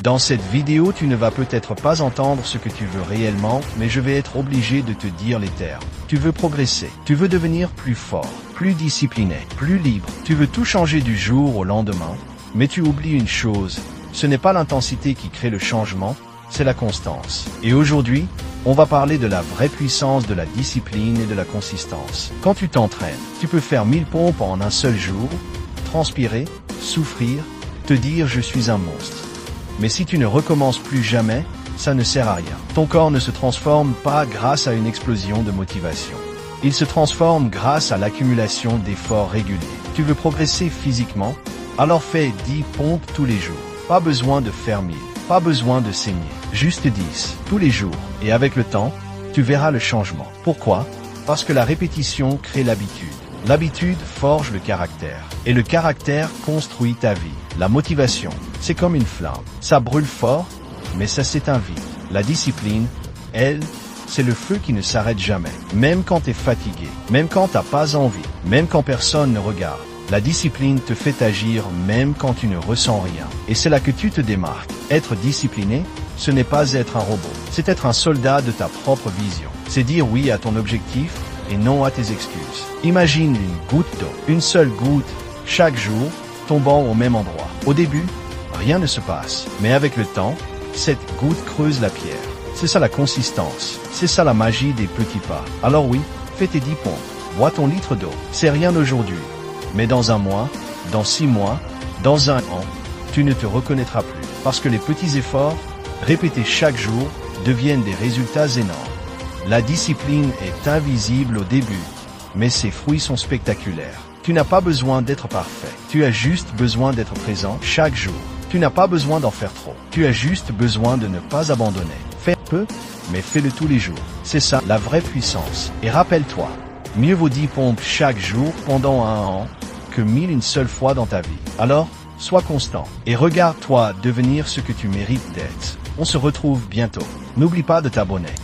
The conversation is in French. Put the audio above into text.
Dans cette vidéo, tu ne vas peut-être pas entendre ce que tu veux réellement, mais je vais être obligé de te dire les termes. Tu veux progresser, tu veux devenir plus fort, plus discipliné, plus libre. Tu veux tout changer du jour au lendemain, mais tu oublies une chose, ce n'est pas l'intensité qui crée le changement, c'est la constance. Et aujourd'hui, on va parler de la vraie puissance de la discipline et de la consistance. Quand tu t'entraînes, tu peux faire 1000 pompes en un seul jour, transpirer, souffrir, te dire je suis un monstre. Mais si tu ne recommences plus jamais, ça ne sert à rien. Ton corps ne se transforme pas grâce à une explosion de motivation. Il se transforme grâce à l'accumulation d'efforts réguliers. Tu veux progresser physiquement? Alors fais 10 pompes tous les jours. Pas besoin de faire 1000, pas besoin de saigner. Juste 10, tous les jours. Et avec le temps, tu verras le changement. Pourquoi? Parce que la répétition crée l'habitude. L'habitude forge le caractère. Et le caractère construit ta vie. La motivation, c'est comme une flamme. Ça brûle fort, mais ça s'éteint vite. La discipline, elle, c'est le feu qui ne s'arrête jamais. Même quand tu es fatigué, même quand t'as pas envie, même quand personne ne regarde. La discipline te fait agir même quand tu ne ressens rien. Et c'est là que tu te démarques. Être discipliné, ce n'est pas être un robot. C'est être un soldat de ta propre vision. C'est dire oui à ton objectif et non à tes excuses. Imagine une goutte d'eau, une seule goutte, chaque jour, tombant au même endroit. Au début, rien ne se passe. Mais avec le temps, cette goutte creuse la pierre. C'est ça la consistance. C'est ça la magie des petits pas. Alors oui, fais tes 10 pompes. Bois ton litre d'eau. C'est rien aujourd'hui. Mais dans un mois, dans 6 mois, dans un an, tu ne te reconnaîtras plus. Parce que les petits efforts, répétés chaque jour, deviennent des résultats énormes. La discipline est invisible au début, mais ses fruits sont spectaculaires. Tu n'as pas besoin d'être parfait. Tu as juste besoin d'être présent chaque jour. Tu n'as pas besoin d'en faire trop. Tu as juste besoin de ne pas abandonner. Fais peu, mais fais-le tous les jours. C'est ça, la vraie puissance. Et rappelle-toi, mieux vaut 10 pompes chaque jour pendant un an que 1000 une seule fois dans ta vie. Alors, sois constant et regarde-toi devenir ce que tu mérites d'être. On se retrouve bientôt. N'oublie pas de t'abonner.